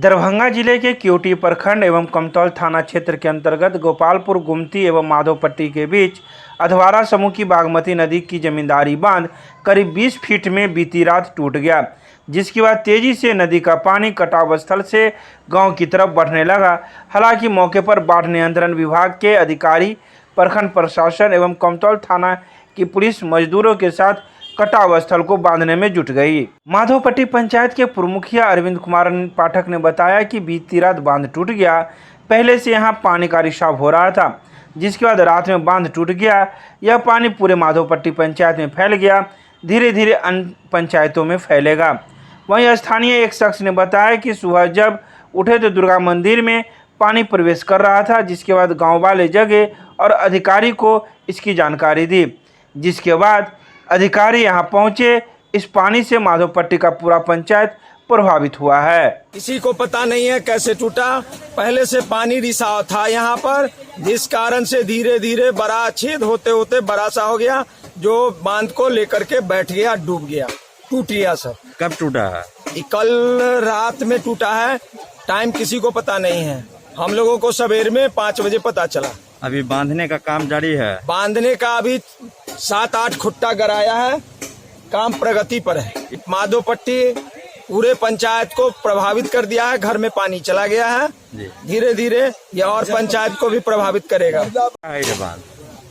दरभंगा जिले के केवटी प्रखंड एवं कमतौल थाना क्षेत्र के अंतर्गत गोपालपुर गुमती एवं माधोपट्टी के बीच अधवारा समूह की बागमती नदी की जमींदारी बांध करीब 20 फीट में बीती रात टूट गया, जिसके बाद तेजी से नदी का पानी कटाव स्थल से गांव की तरफ बढ़ने लगा। हालांकि मौके पर बाढ़ नियंत्रण विभाग के अधिकारी, प्रखंड प्रशासन एवं कमतौल थाना की पुलिस मजदूरों के साथ कटाव स्थल को बांधने में जुट गई। माधोपट्टी पंचायत के पूर्व मुखिया अरविंद कुमार पाठक ने बताया कि बीती रात बांध टूट गया। पहले से यहां पानी का रिसाव हो रहा था, जिसके बाद रात में बांध टूट गया। यह पानी पूरे माधोपट्टी पंचायत में फैल गया, धीरे धीरे अन्य पंचायतों में फैलेगा। वहीं स्थानीय एक शख्स ने बताया कि सुबह जब उठे तो दुर्गा मंदिर में पानी प्रवेश कर रहा था, जिसके बाद गाँव वाले जगे और अधिकारी को इसकी जानकारी दी, जिसके बाद अधिकारी यहां पहुंचे। इस पानी से माधोपट्टी का पूरा पंचायत प्रभावित हुआ है। किसी को पता नहीं है कैसे टूटा। पहले से पानी रिसाव था यहाँ पर, जिस कारण से धीरे धीरे बड़ा छेद होते होते बड़ा सा हो गया, जो बांध को लेकर के बैठ गया, डूब गया, टूट गया सब। कब टूटा है? कल रात में टूटा है, टाइम किसी को पता नहीं है। हम लोगों को सवेर में 5 बजे पता चला। अभी बांधने का काम जारी है। बांधने का अभी 7-8 खुट्टा गराया है, काम प्रगति पर है। माधोपट्टी पूरे पंचायत को प्रभावित कर दिया है, घर में पानी चला गया है। धीरे धीरे यह और पंचायत को भी प्रभावित करेगा।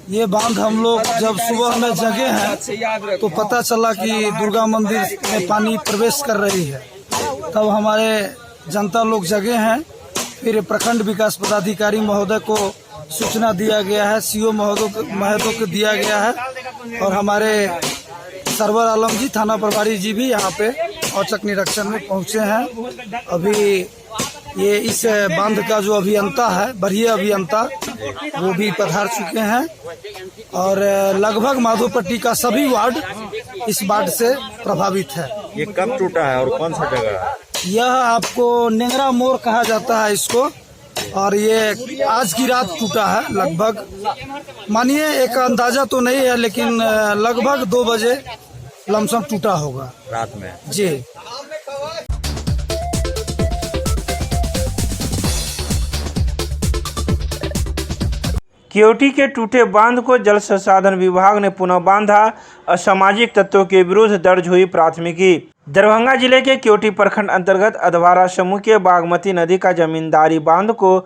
ये बांध हम लोग जब सुबह में जगे हैं तो पता चला कि दुर्गा मंदिर में पानी प्रवेश कर रही है। तब हमारे जनता लोग जगे हैं, फिर प्रखंड विकास पदाधिकारी महोदय को सूचना दिया गया है, सीओ महोदय को दिया गया है, और हमारे सरवर आलम जी, थाना प्रभारी जी भी यहाँ पे औचक निरीक्षण में पहुँचे हैं। अभी ये इस बांध का जो अभियंता है, वरीय अभियंता, वो भी पधार चुके हैं, और लगभग माधोपट्टी का सभी वार्ड इस बाढ़ से प्रभावित है। ये कब टूटा है और कौन सा जगह है? यह आपको नेंगरा मोड़ कहा जाता है इसको, और ये आज की रात टूटा है। लगभग मानिए एक अंदाजा तो नहीं है, लेकिन लगभग 2 बजे लमसम टूटा होगा रात में जी। केवटी के टूटे बांध को जल संसाधन विभाग ने पुनः बांधा। असामाजिक तत्वों के विरुद्ध दर्ज हुई प्राथमिकी। दरभंगा जिले के केवटी प्रखंड अंतर्गत अधवारा समूह के बागमती नदी का जमींदारी बांध को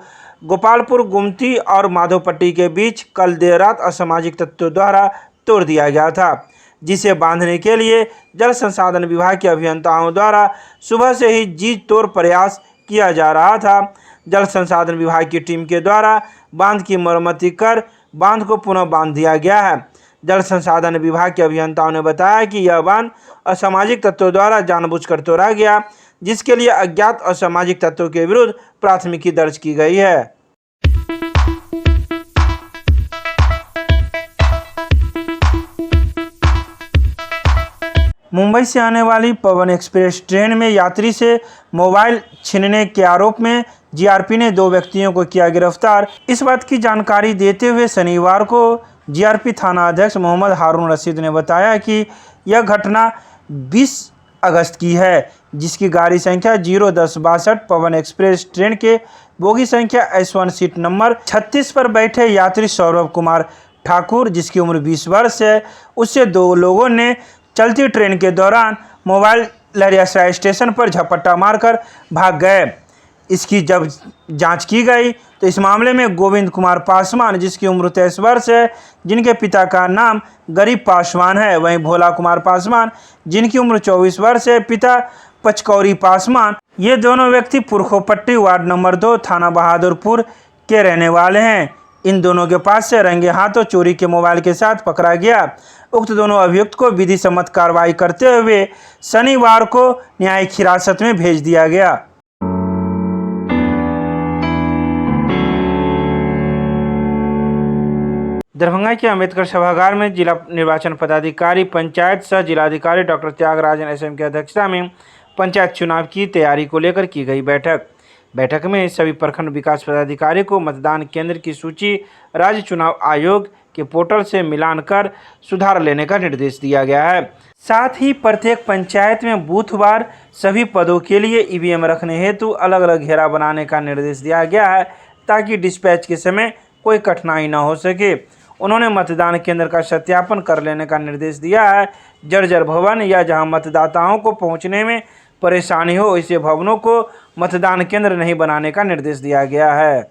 गोपालपुर गुमती और माधोपट्टी के बीच कल देर रात असामाजिक तत्वों द्वारा तोड़ दिया गया था, जिसे बांधने के लिए जल संसाधन विभाग के अभियंताओं द्वारा सुबह से ही जी तोड़ प्रयास किया जा रहा था। जल संसाधन विभाग की टीम के द्वारा बांध की मरम्मति कर बांध को पुनः बांध दिया गया है। जल संसाधन विभाग के अभियंताओं ने बताया कि यह बांध असामाजिक तत्वों द्वारा जानबूझकर तोड़ा गया, जिसके लिए अज्ञात असामाजिक तत्वों के विरुद्ध प्राथमिकी दर्ज की गई है। मुंबई से आने वाली पवन एक्सप्रेस ट्रेन में यात्री से मोबाइल छीनने के आरोप में जीआरपी ने 2 व्यक्तियों को किया गिरफ्तार। इस बात की जानकारी देते हुए शनिवार को जीआरपी थाना अध्यक्ष मोहम्मद हारून रशीद ने बताया कि यह घटना 20 अगस्त की है, जिसकी गाड़ी संख्या 01062 पवन एक्सप्रेस ट्रेन के बोगी संख्या S1 सीट नंबर 36 पर बैठे यात्री सौरभ कुमार ठाकुर, जिसकी उम्र 20 वर्ष है, उससे 2 लोगों ने चलती ट्रेन के दौरान मोबाइल लहरियासराय स्टेशन पर झपट्टा मारकर भाग गए। इसकी जब जांच की गई तो इस मामले में गोविंद कुमार पासवान, जिसकी उम्र 23 वर्ष है, जिनके पिता का नाम गरीब पासवान है, वहीं भोला कुमार पासवान, जिनकी उम्र 24 वर्ष है, पिता पचकौरी पासवान, ये दोनों व्यक्ति पुरखोपट्टी वार्ड नंबर 2 थाना बहादुरपुर के रहने वाले हैं। इन दोनों के पास से रंगे हाथों चोरी के मोबाइल के साथ पकड़ा गया। उक्त दोनों अभियुक्त को विधि सम्मत कार्रवाई करते हुए शनिवार को न्यायिक हिरासत में भेज दिया गया। दरभंगा के अम्बेडकर सभागार में जिला निर्वाचन पदाधिकारी, पंचायत सह जिलाधिकारी डॉक्टर त्यागराजन SM की अध्यक्षता में पंचायत चुनाव की तैयारी को लेकर की गई बैठक में सभी प्रखंड विकास पदाधिकारी को मतदान केंद्र की सूची राज्य चुनाव आयोग के पोर्टल से मिलान कर सुधार लेने का निर्देश दिया गया है। साथ ही प्रत्येक पंचायत में बूथवार सभी पदों के लिए ईवीएम रखने हेतु अलग अलग घेरा बनाने का निर्देश दिया गया है ताकि डिस्पैच के समय कोई कठिनाई न हो सके। उन्होंने मतदान केंद्र का सत्यापन कर लेने का निर्देश दिया है। जर्जर भवन या जहां मतदाताओं को पहुंचने में परेशानी हो ऐसे भवनों को मतदान केंद्र नहीं बनाने का निर्देश दिया गया है।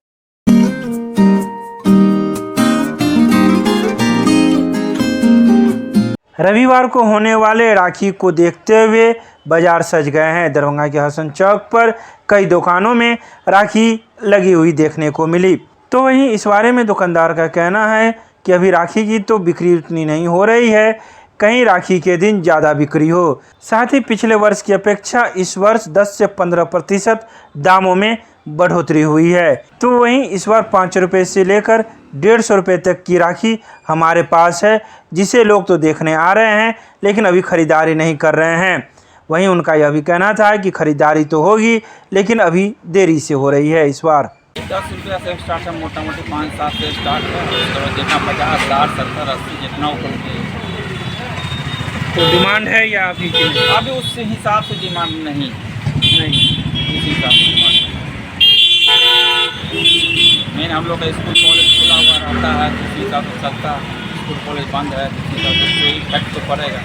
रविवार को होने वाले राखी को देखते हुए बाजार सज गए हैं। दरभंगा के हसन चौक पर कई दुकानों में राखी लगी हुई देखने को मिली। तो वहीं इस बारे में दुकानदार का कहना है कि अभी राखी की तो बिक्री उतनी नहीं हो रही है, कहीं राखी के दिन ज़्यादा बिक्री हो। साथ ही पिछले वर्ष की अपेक्षा इस वर्ष 10 से 15% दामों में बढ़ोतरी हुई है। तो वहीं इस बार 5 रुपये से लेकर 150 रुपये तक की राखी हमारे पास है, जिसे लोग तो देखने आ रहे हैं लेकिन अभी ख़रीदारी नहीं कर रहे हैं। वहीं उनका यह भी कहना था कि ख़रीदारी तो होगी लेकिन अभी देरी से हो रही है। इस बार 10 रुपया से स्टार्ट है, मोटा मोटी 5-7 से स्टार्ट है। जितना 50, 60, 70, 80 जितना ऊपर तो डिमांड है या अभी की नहीं? अभी उस हिसाब से डिमांड नहीं उस हिसाब से डिमांड मेन हम लोग का स्कूल कॉलेज खुला हुआ रहता है, तो उस हिसाब से चलता है। स्कूल कॉलेज बंद है तो उस हिसाब से इफेक्ट तो पड़ेगा।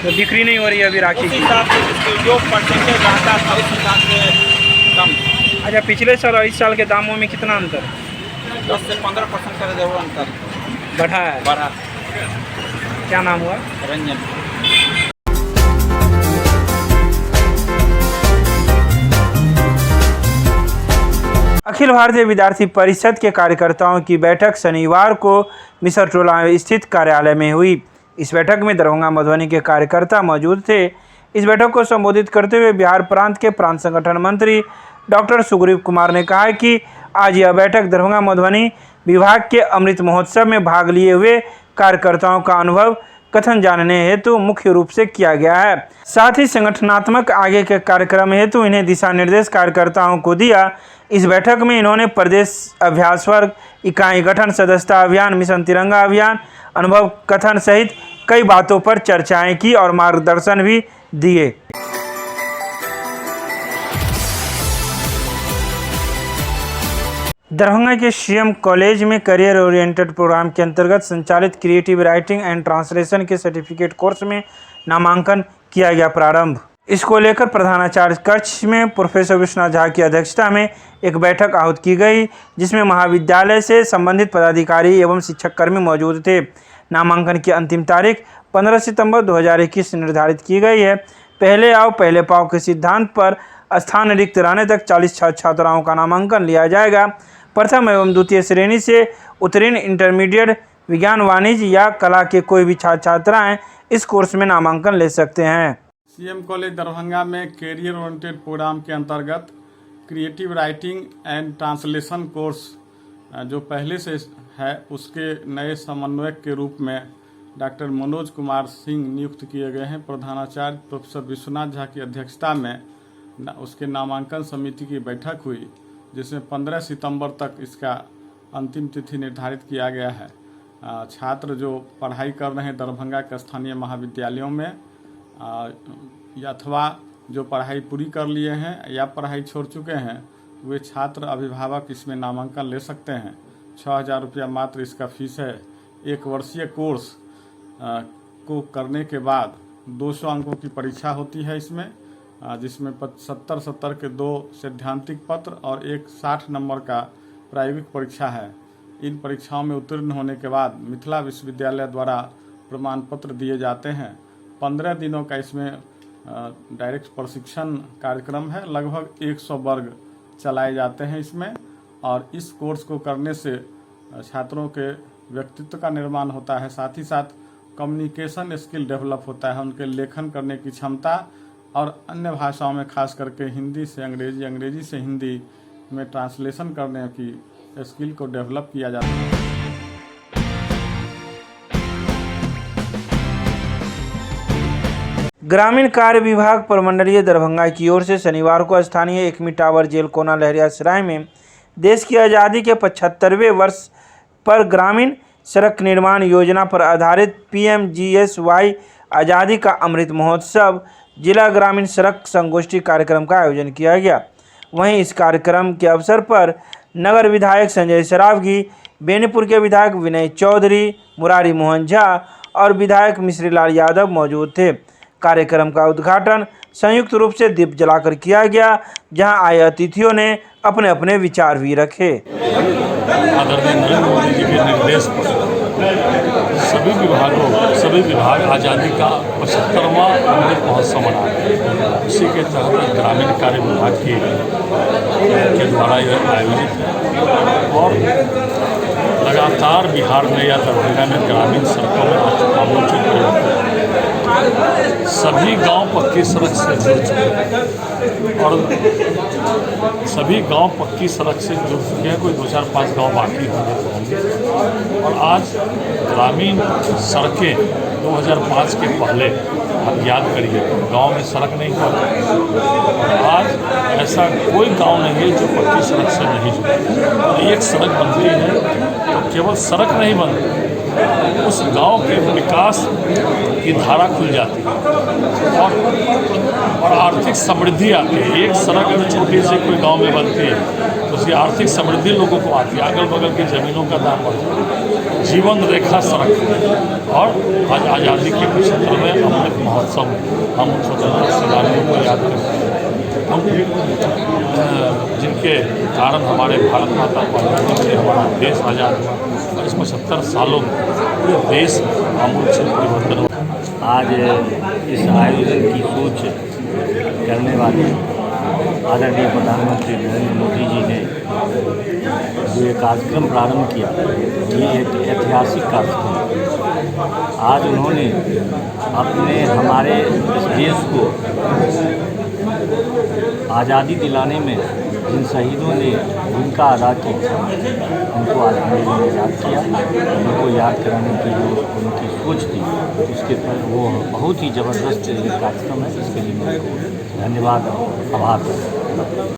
तो बिक्री नहीं हो रही है अभी राखी उस की? हिसाब से जो परसेंटेज रहता था उस हिसाब से कम। अच्छा, पिछले साल और इस साल के दामों में कितना अंतर है? 10 से 15% का जरूर अंतर बढ़ा है। बढ़ा। क्या नाम हुआ? रंजन। अखिल भारतीय विद्यार्थी परिषद के कार्यकर्ताओं की बैठक शनिवार को मिसर टोला स्थित कार्यालय में हुई। इस बैठक में दरभंगा मधुबनी के कार्यकर्ता मौजूद थे। इस बैठक को संबोधित करते हुए बिहार प्रांत के प्रांत संगठन मंत्री डॉक्टर सुग्रीव कुमार ने कहा कि आज यह बैठक दरभंगा मधुबनी विभाग के अमृत महोत्सव में भाग लिए हुए कार्यकर्ताओं का अनुभव कथन जानने हेतु मुख्य रूप से किया गया है। साथ ही संगठनात्मक आगे के कार्यक्रम हेतु इन्हें दिशा निर्देश कार्यकर्ताओं को दिया। इस बैठक में इन्होंने प्रदेश अभ्यास वर्ग, इकाई गठन, सदस्यता अभियान, मिशन तिरंगा अभियान, अनुभव कथन सहित कई बातों पर चर्चाएं की और मार्गदर्शन भी दिए। दरभंगा के सीएम कॉलेज में करियर ओरिएंटेड प्रोग्राम के अंतर्गत संचालित क्रिएटिव राइटिंग एंड ट्रांसलेशन के सर्टिफिकेट कोर्स में नामांकन किया गया प्रारंभ। इसको लेकर प्रधानाचार्य कक्ष में प्रोफेसर विश्वनाथ झा की अध्यक्षता में एक बैठक आहूत की गई, जिसमें महाविद्यालय से संबंधित पदाधिकारी एवं शिक्षककर्मी मौजूद थे। नामांकन की अंतिम तारीख 15 सितंबर 2021 निर्धारित की गई है। पहले आओ पहले पाओ के सिद्धांत पर स्थान रिक्त रहने तक 40 छात्राओं का नामांकन लिया जाएगा। प्रथम एवं द्वितीय श्रेणी से उत्तीर्ण इंटरमीडिएट, विज्ञान, वाणिज्य या कला के कोई भी छात्राएं इस कोर्स में नामांकन ले सकते हैं। सीएम कॉलेज दरभंगा में कैरियर ओरिएंटेड प्रोग्राम के अंतर्गत creative writing and translation course जो पहले से है, उसके नए समन्वयक के रूप में डॉक्टर मनोज कुमार सिंह नियुक्त किए गए हैं। प्रधानाचार्य प्रोफेसर विश्वनाथ झा की अध्यक्षता में उसके नामांकन समिति की बैठक हुई, जिसमें 15 सितंबर तक इसका अंतिम तिथि निर्धारित किया गया है। छात्र जो पढ़ाई कर रहे हैं दरभंगा के स्थानीय महाविद्यालयों में अथवा जो पढ़ाई पूरी कर लिए हैं या पढ़ाई छोड़ चुके हैं, वे छात्र अभिभावक इसमें नामांकन ले सकते हैं। 6000 रुपया मात्र इसका फीस है। 1 वर्षीय कोर्स को करने के बाद 200 अंकों की परीक्षा होती है इसमें, जिसमें 70 के 2 सैद्धांतिक पत्र और एक 60 नंबर का प्रायोगिक परीक्षा है। इन परीक्षाओं में उत्तीर्ण होने के बाद मिथिला विश्वविद्यालय द्वारा प्रमाण पत्र दिए जाते हैं। 15 दिनों का इसमें डायरेक्ट प्रशिक्षण कार्यक्रम है। लगभग 100 वर्ग चलाए जाते हैं इसमें, और इस कोर्स को करने से छात्रों के व्यक्तित्व का निर्माण होता है, साथ ही साथ कम्युनिकेशन स्किल डेवलप होता है, उनके लेखन करने की क्षमता, और अन्य भाषाओं में खास करके हिंदी से अंग्रेजी, अंग्रेजी से हिंदी में ट्रांसलेशन करने की स्किल को डेवलप किया जाता है। ग्रामीण कार्य विभाग प्रमंडलीय दरभंगा की ओर से शनिवार को स्थानीय एकमी टावर जेल कोना लहरिया सराय में देश की आज़ादी के 75वें वर्ष पर ग्रामीण सड़क निर्माण योजना पर आधारित PMGSY आज़ादी का अमृत महोत्सव जिला ग्रामीण सड़क संगोष्ठी कार्यक्रम का आयोजन किया गया। वहीं इस कार्यक्रम के अवसर पर नगर विधायक संजय सरावगी, बेनीपुर के विधायक विनय चौधरी, मुरारी मोहन झा और विधायक मिश्रीलाल यादव मौजूद थे। कार्यक्रम का उद्घाटन संयुक्त रूप से दीप जलाकर किया गया, जहां आए अतिथियों ने अपने अपने विचार भी रखे। आदरणीय नरेंद्र मोदी जी के निर्देश पर सभी विभाग आज़ादी का 75वां अमृत महोत्सव मना रहे हैं। इसी के तहत ग्रामीण कार्य विभाग के द्वारा यह आयोजित है और लगातार बिहार में या दरभंगा में ग्रामीण सड़कों में आमूल परिवर्तन, सभी गांव पक्की सड़क से जुड़ चुके हैं और सभी गांव पक्की सड़क से जुड़ चुके हैं। कोई 2-4-5 गांव बाकी होंगे और आज ग्रामीण सड़कें 2005 के पहले आप याद करिए गांव में सड़क नहीं था। आज ऐसा कोई गांव नहीं है जो पक्की सड़क से नहीं जुड़ा। और एक सड़क बनती है तो केवल सड़क नहीं बनती, उस गांव के विकास की धारा खुल जाती है और आर्थिक समृद्धि आती है। एक सड़क अगर छोटी सी कोई गांव में बनती है तो उसकी आर्थिक समृद्धि लोगों को आती है, अगल बगल की ज़मीनों का दाम बढ़ता है, जीवन रेखा सड़क। और आज आज़ादी के 75वें अमृत महोत्सव में हम स्वतंत्रता सेनानियों को याद करते हैं, हम जिनके कारण हमारे भारत माता को आज़ादी मिली, हमारा देश आज़ाद हुआ और इस 75 सालों में पूरे देश आमूल परिवर्तन हुआ। आज इस आयोजन की सोच करने वाले आदरणीय प्रधानमंत्री नरेंद्र मोदी जी ने जो ये कार्यक्रम प्रारंभ किया, ये एक ऐतिहासिक कार्यक्रम है। आज उन्होंने हमारे इस देश को आज़ादी दिलाने में जिन शहीदों ने भूमिका अदा की, उनको आज हमने याद किया। उनको याद कराने की जो उनकी सोच थी, उसके पर वो बहुत ही ज़बरदस्त कार्यक्रम है। इसके लिए मैं धन्यवाद और आभार।